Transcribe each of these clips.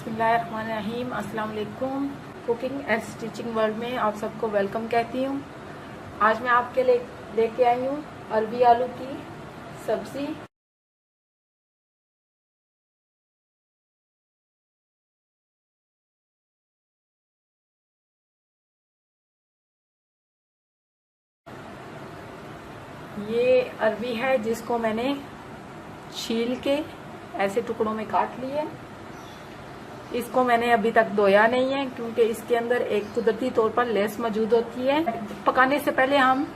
बिस्मिल्लाहिर्रहमानिर्रहीम। अस्सलाम वालेकुम। कुकिंग एंड स्टिचिंग वर्ल्ड में आप सबको वेलकम कहती हूँ। आज मैं आपके लिए लेके आई हूँ अरबी आलू की सब्जी। ये अरबी है जिसको मैंने छील के ऐसे टुकड़ों में काट लिया। इसको मैंने अभी तक धोया नहीं है क्योंकि इसके अंदर एक कुदरती तौर पर लेस मौजूद होती है। पकाने से पहले हम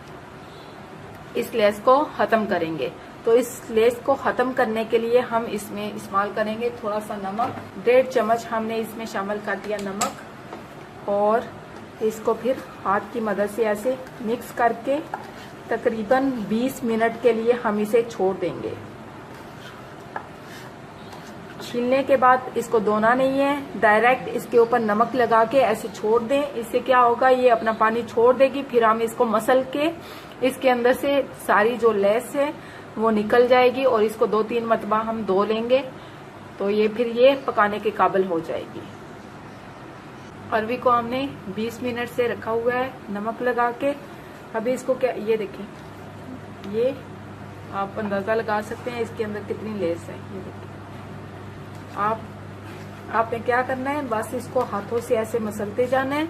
इस लेस को खत्म करेंगे। तो इस लेस को खत्म करने के लिए हम इसमें इस्तेमाल करेंगे थोड़ा सा नमक। 1.5 चम्मच हमने इसमें शामिल कर दिया नमक और इसको फिर हाथ की मदद से ऐसे मिक्स करके तकरीबन 20 मिनट के लिए हम इसे छोड़ देंगे। छीलने के बाद इसको धोना नहीं है, डायरेक्ट इसके ऊपर नमक लगा के ऐसे छोड़ दें। इससे क्या होगा, ये अपना पानी छोड़ देगी। फिर हम इसको मसल के इसके अंदर से सारी जो लेस है वो निकल जाएगी और इसको 2-3 मरतबा हम धो लेंगे तो ये फिर ये पकाने के काबिल हो जाएगी। अरबी को हमने 20 मिनट से रखा हुआ है नमक लगा के। अभी इसको क्या, ये देखें, ये आप अंदाजा लगा सकते हैं इसके अंदर कितनी लेस है। ये देखिए, आपने क्या करना है, बस इसको हाथों से ऐसे मसलते जाना है।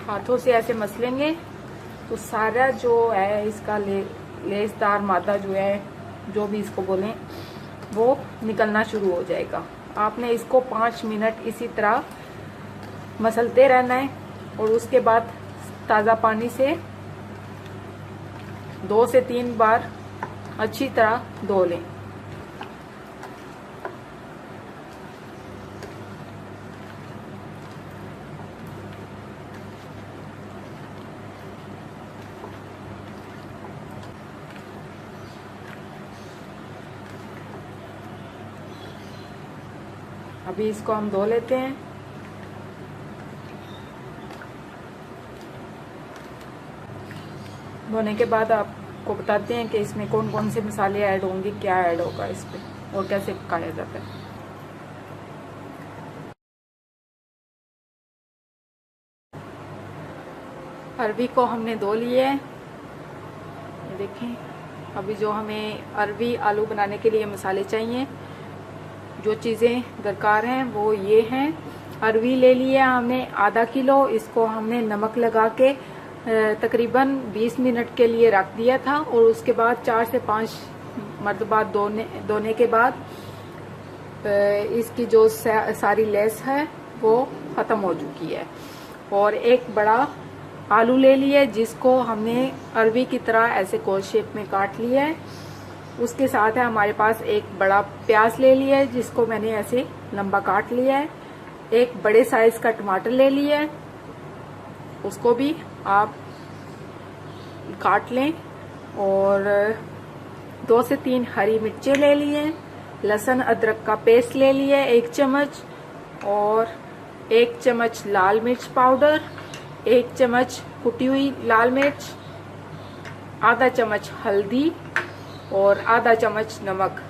हाथों से ऐसे मसलेंगे तो सारा जो है इसका लेसदार मादा जो है, जो भी इसको बोलें, वो निकलना शुरू हो जाएगा। आपने इसको 5 मिनट इसी तरह मसलते रहना है और उसके बाद ताज़ा पानी से 2 से 3 बार अच्छी तरह धो लें। अभी इसको हम धो लेते हैं। धोने के बाद आपको बताते हैं कि इसमें कौन कौन से मसाले ऐड होंगे, क्या ऐड होगा इस पे और कैसे पकाया जाता है। अरबी को हमने धो लिया है, ये देखें। अभी जो हमें अरबी आलू बनाने के लिए मसाले चाहिए, जो चीज़ें दरकार हैं वो ये हैं। अरबी ले लिया हमने आधा किलो। इसको हमने नमक लगा के तकरीबन 20 मिनट के लिए रख दिया था और उसके बाद 4 से 5 मरतबा धोने के बाद इसकी जो सारी लेस है वो ख़त्म हो चुकी है। और एक बड़ा आलू ले लिया जिसको हमने अरबी की तरह ऐसे कोन शेप में काट लिया है। उसके साथ है हमारे पास एक बड़ा प्याज ले लिया है जिसको मैंने ऐसे लंबा काट लिया है। एक बड़े साइज का टमाटर ले लिया है, उसको भी आप काट लें। और 2 से 3 हरी मिर्चें ले लिए। लहसुन अदरक का पेस्ट ले लिया 1 चम्मच और 1 चम्मच लाल मिर्च पाउडर, 1 चम्मच कुटी हुई लाल मिर्च, आधा चम्मच हल्दी और आधा चम्मच नमक।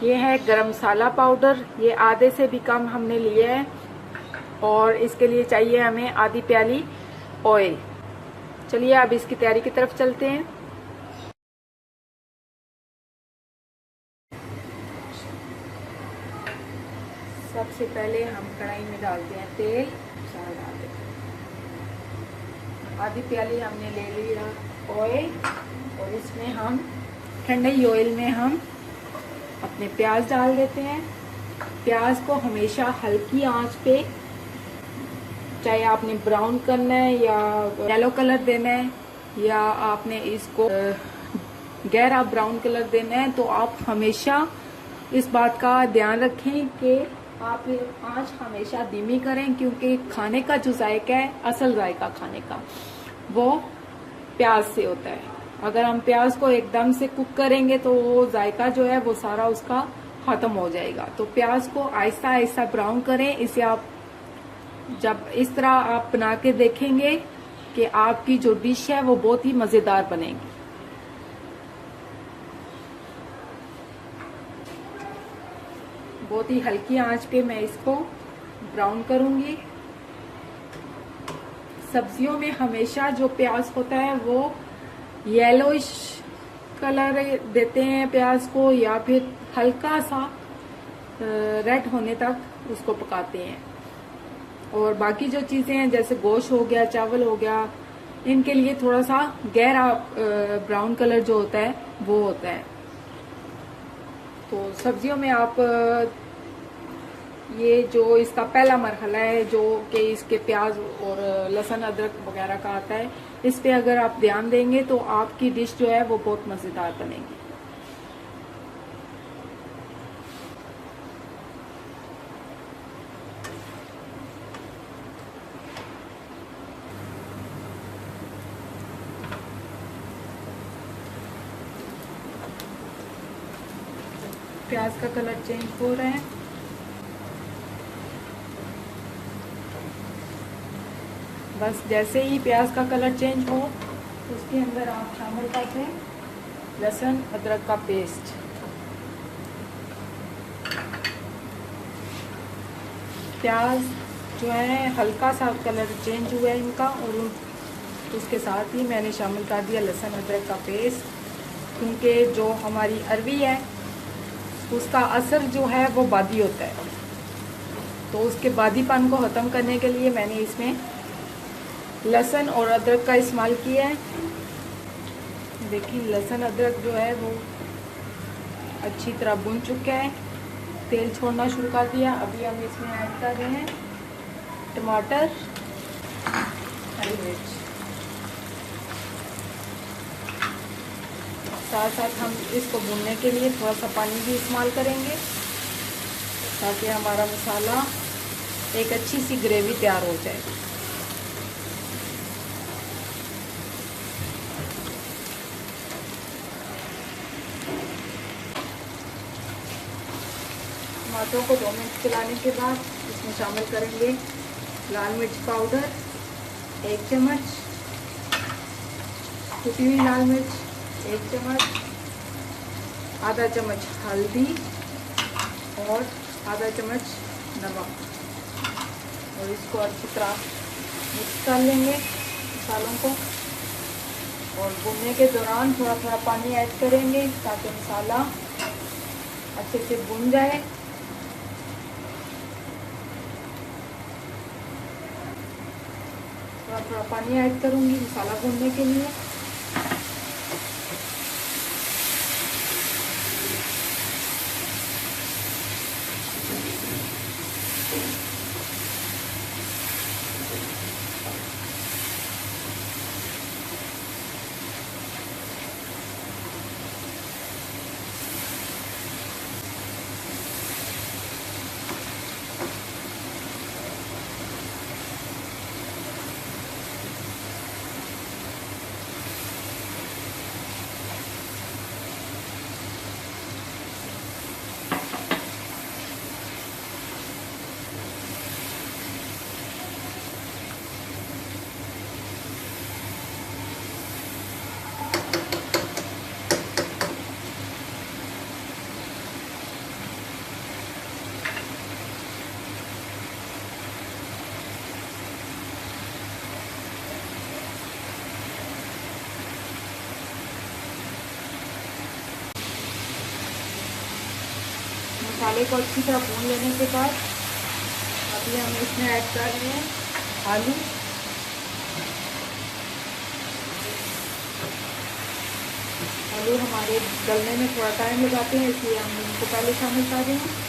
ये है गरम मसाला पाउडर, ये आधे से भी कम हमने लिया है। और इसके लिए चाहिए हमें आधी प्याली ऑयल। चलिए अब इसकी तैयारी की तरफ चलते हैं। सबसे पहले हम कढ़ाई में डालते हैं तेल। सारा डाल देते हैं। आधी प्याली हमने ले लिया ऑयल और इसमें हम ठंडे ऑयल में हम अपने प्याज डाल देते हैं। प्याज को हमेशा हल्की आंच पे, चाहे आपने ब्राउन करना है या येलो कलर देना है या आपने इसको गहरा ब्राउन कलर देना है, तो आप हमेशा इस बात का ध्यान रखें कि आप आंच हमेशा धीमी करें क्योंकि खाने का जो जायका है, असल जायका खाने का, वो प्याज से होता है। अगर हम प्याज को एकदम से कुक करेंगे तो वो जायका जो है वो सारा उसका खत्म हो जाएगा। तो प्याज को आहिस्ता आहिस्ता ब्राउन करें। इसे आप जब इस तरह आप बना के देखेंगे कि आपकी जो डिश है वो बहुत ही मजेदार बनेगी। बहुत ही हल्की आंच पे मैं इसको ब्राउन करूंगी। सब्जियों में हमेशा जो प्याज होता है वो येलोइश कलर देते हैं प्याज को, या फिर हल्का सा रेड होने तक उसको पकाते हैं। और बाकी जो चीजें हैं जैसे गोश्त हो गया, चावल हो गया, इनके लिए थोड़ा सा गहरा ब्राउन कलर जो होता है वो होता है। तो सब्जियों में आप ये जो इसका पहला मरहला है जो कि इसके प्याज और लहसुन अदरक वगैरह का आता है, इस पे अगर आप ध्यान देंगे तो आपकी डिश जो है वो बहुत मजेदार बनेगी। प्याज का कलर चेंज हो रहा है। बस जैसे ही प्याज का कलर चेंज हो उसके अंदर आप शामिल कर दें लहसुन अदरक का पेस्ट। प्याज जो है हल्का सा कलर चेंज हुआ है इनका, और उसके साथ ही मैंने शामिल कर दिया लहसुन अदरक का पेस्ट, क्योंकि जो हमारी अरवी है उसका असर जो है वो बादी होता है। तो उसके बादीपन को ख़त्म करने के लिए मैंने इसमें लहसुन और अदरक का इस्तेमाल किया है। देखिए लहसुन अदरक जो है वो अच्छी तरह भुन चुका है, तेल छोड़ना शुरू कर दिया। अभी हम इसमें ऐड कर रहे हैं टमाटर, हरी मिर्च, साथ साथ हम इसको भूनने के लिए थोड़ा सा पानी भी इस्तेमाल करेंगे ताकि हमारा मसाला एक अच्छी सी ग्रेवी तैयार हो जाए। टमाटरों को 2 मिनट चलाने के बाद इसमें शामिल करेंगे लाल मिर्च पाउडर 1 चम्मच, कुटी हुई लाल मिर्च 1 चम्मच, आधा चम्मच हल्दी और आधा चम्मच नमक, और इसको अच्छी तरह मिक्स कर लेंगे मसालों को। और भूनने के दौरान थोड़ा थोड़ा पानी ऐड करेंगे ताकि मसाला अच्छे से भुन जाए। थोड़ा थोड़ा पानी ऐड करूंगी मसाला भूनने के लिए। मसाले को अच्छी तरह भून लेने के बाद अभी हम इसमें ऐड कर रहे हैं आलू। आलू हमारे गलने में थोड़ा टाइम लगाते हैं, इसलिए हम इनको पहले शामिल कर रहे हैं।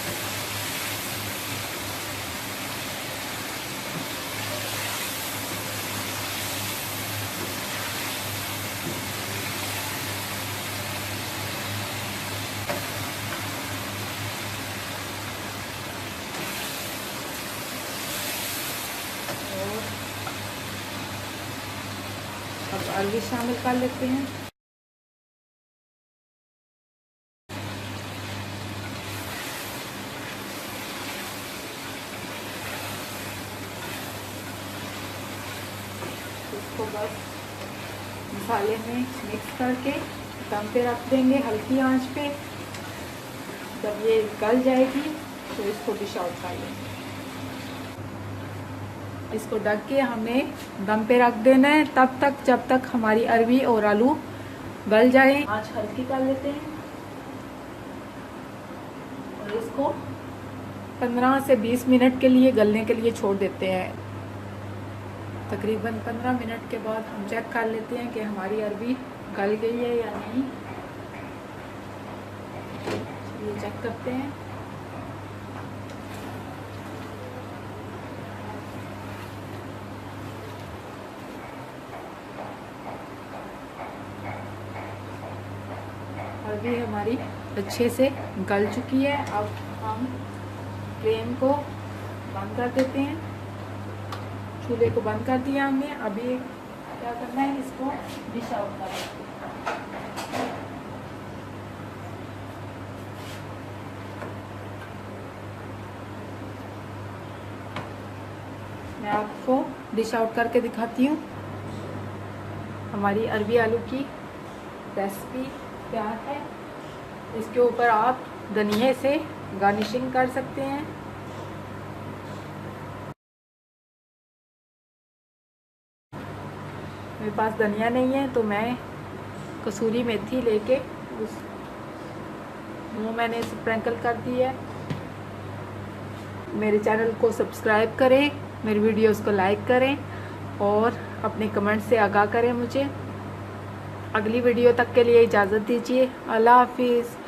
अब आलू शामिल कर लेते हैं। इसको बस मसाले में मिक्स करके दम पे रख देंगे हल्की आंच पे। जब ये गल जाएगी तो इसको डिश आउट कर लेंगे। इसको ढक के हमें दम पे रख देना है तब तक जब तक हमारी अरबी और आलू गल जाए। आँच हल्की कर लेते हैं और इसको 15 से 20 मिनट के लिए गलने के लिए छोड़ देते हैं। तकरीबन 15 मिनट के बाद हम चेक कर लेते हैं कि हमारी अरबी गल गई है या नहीं। ये चेक करते हैं। अरबी हमारी अच्छे से गल चुकी है। अब हम फ्लेम को बंद कर देते हैं। चूल्हे को बंद कर दिया हमने। अभी क्या करना है, इसको डिश आउट कर देते हैं। मैं आपको डिश आउट करके दिखाती हूँ। हमारी अरबी आलू की रेसिपी तैयार है। इसके ऊपर आप धनिये से गार्निशिंग कर सकते हैं। मेरे पास धनिया नहीं है तो मैं कसूरी मेथी लेके वो मैंने स्प्रिंकल कर दी है। मेरे चैनल को सब्सक्राइब करें, मेरी वीडियोस को लाइक करें और अपने कमेंट से आगाह करें मुझे। अगली वीडियो तक के लिए इजाज़त दीजिए। अल्लाह हाफिज़।